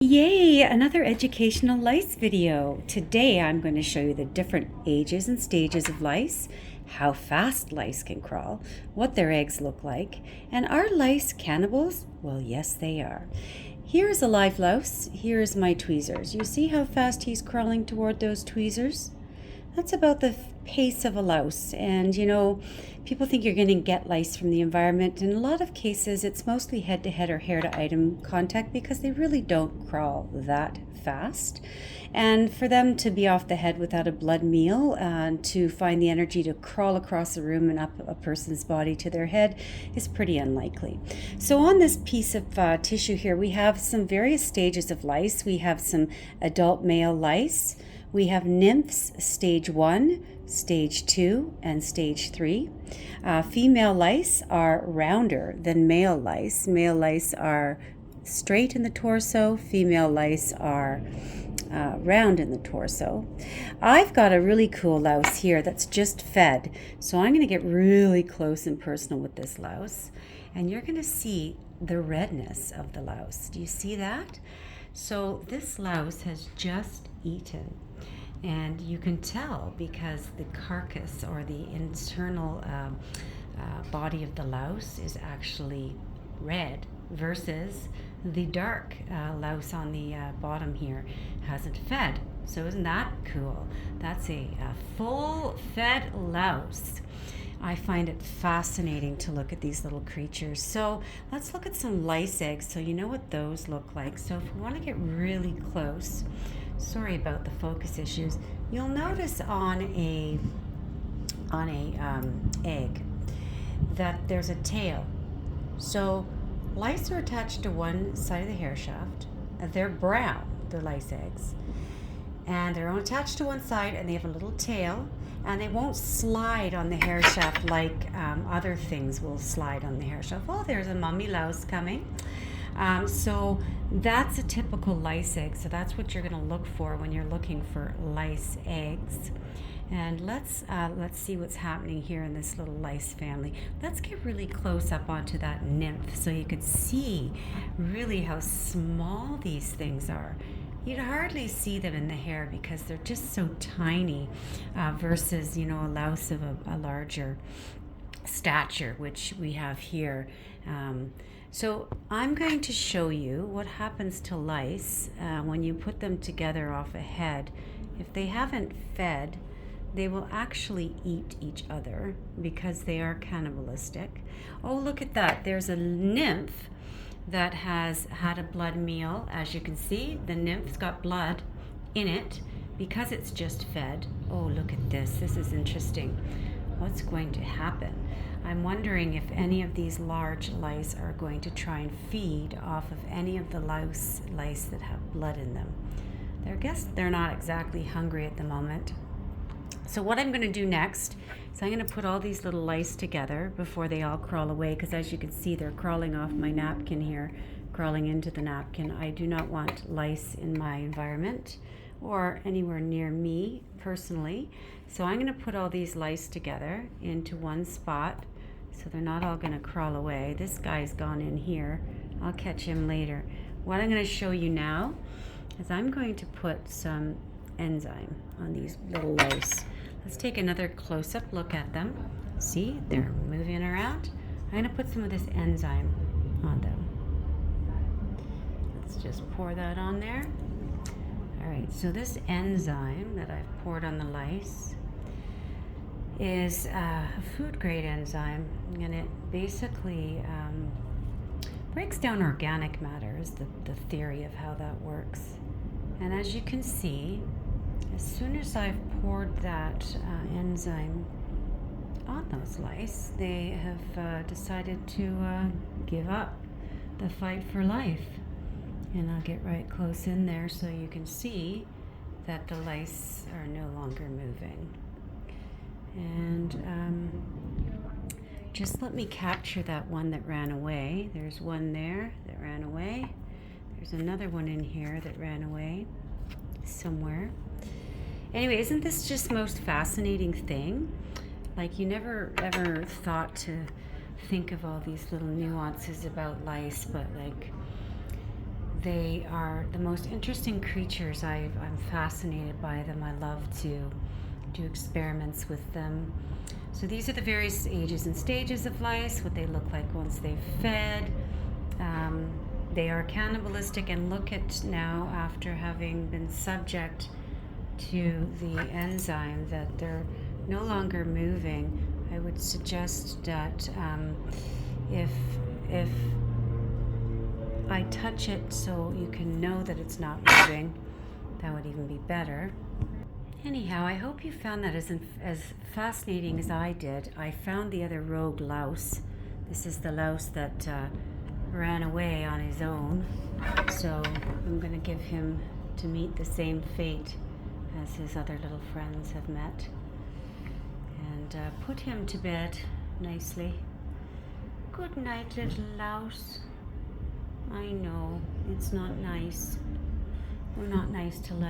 Yay, another educational lice video. Today I'm going to show you the different ages and stages of lice, how fast lice can crawl, what their eggs look like, and are lice cannibals? Well, yes they are. Here's a live louse, here's my tweezers. You see how fast he's crawling toward those tweezers? That's about the pace of a louse. And people think you're going to get lice from the environment. In a lot of cases, it's mostly head-to-head or hair-to-item contact because they really don't crawl that fast. And for them to be off the head without a blood meal and to find the energy to crawl across a room and up a person's body to their head is pretty unlikely. So on this piece of tissue here, we have some various stages of lice. We have some adult male lice. We have nymphs, stage 1, stage 2, and stage 3. Female lice are rounder than male lice. Male lice are straight in the torso. Female lice are round in the torso. I've got a really cool louse here that's just fed. So I'm going to get really close and personal with this louse. And you're going to see the redness of the louse. Do you see that? So this louse has just eaten. And you can tell because the carcass or the internal body of the louse is actually red versus the dark louse on the bottom here hasn't fed. So isn't that cool? That's a full fed louse. I find it fascinating to look at these little creatures. So let's look at some lice eggs so you know what those look like. So if we want to get really close, sorry about the focus issues, you'll notice on a egg that there's a tail. So lice are attached to one side of the hair shaft. They're brown, the lice eggs, and they're attached to one side, and they have a little tail, and they won't slide on the hair shaft like other things will slide on the hair shaft. Oh, there's a mummy louse coming. So that's a typical lice egg. So that's what you're going to look for when you're looking for lice eggs. And let's see what's happening here in this little lice family. Let's get really close up onto that nymph so you could see really how small these things are. You'd hardly see them in the hair because they're just so tiny versus, a louse of a larger stature, which we have here. So I'm going to show you what happens to lice when you put them together off a head. If they haven't fed, they will actually eat each other because they are cannibalistic. Oh, look at that. There's a nymph that has had a blood meal. As you can see, the nymph's got blood in it because it's just fed. Oh, look at this. This is interesting. What's going to happen? I'm wondering if any of these large lice are going to try and feed off of any of the lice that have blood in them. I guess they're not exactly hungry at the moment. So what I'm going to do next is I'm going to put all these little lice together before they all crawl away, because as you can see, they're crawling off my napkin here, crawling into the napkin. I do not want lice in my environment or anywhere near me personally. So I'm going to put all these lice together into one spot so they're not all going to crawl away. This guy's gone in here. I'll catch him later. What I'm going to show you now is I'm going to put some enzyme on these little lice. Let's take another close-up look at them. See, they're moving around. I'm going to put some of this enzyme on them. Let's just pour that on there. All right, so this enzyme that I've poured on the lice is a food-grade enzyme, and it basically breaks down organic matter, is the theory of how that works. And as you can see, as soon as I've poured that enzyme on those lice, they have decided to give up the fight for life. And I'll get right close in there so you can see that the lice are no longer moving. And just let me capture that one that ran away. There's one there that ran away. There's another one in here that ran away somewhere. Anyway, isn't this just the most fascinating thing? Like, you never ever thought to think of all these little nuances about lice, but like They are the most interesting creatures. I'm fascinated by them. I love to do experiments with them. So these are the various ages and stages of lice, what they look like once they've fed. They are cannibalistic, and look at now, after having been subject to the enzyme, that they're no longer moving. I would suggest that if I touch it so you can know that it's not moving, that would even be better. Anyhow, I hope you found that as fascinating as I did. I found the other rogue louse. This is the louse that ran away on his own. So I'm going to give him to meet the same fate as his other little friends have met. And put him to bed nicely. Good night, little louse. I know, it's not nice. We're not nice to lice.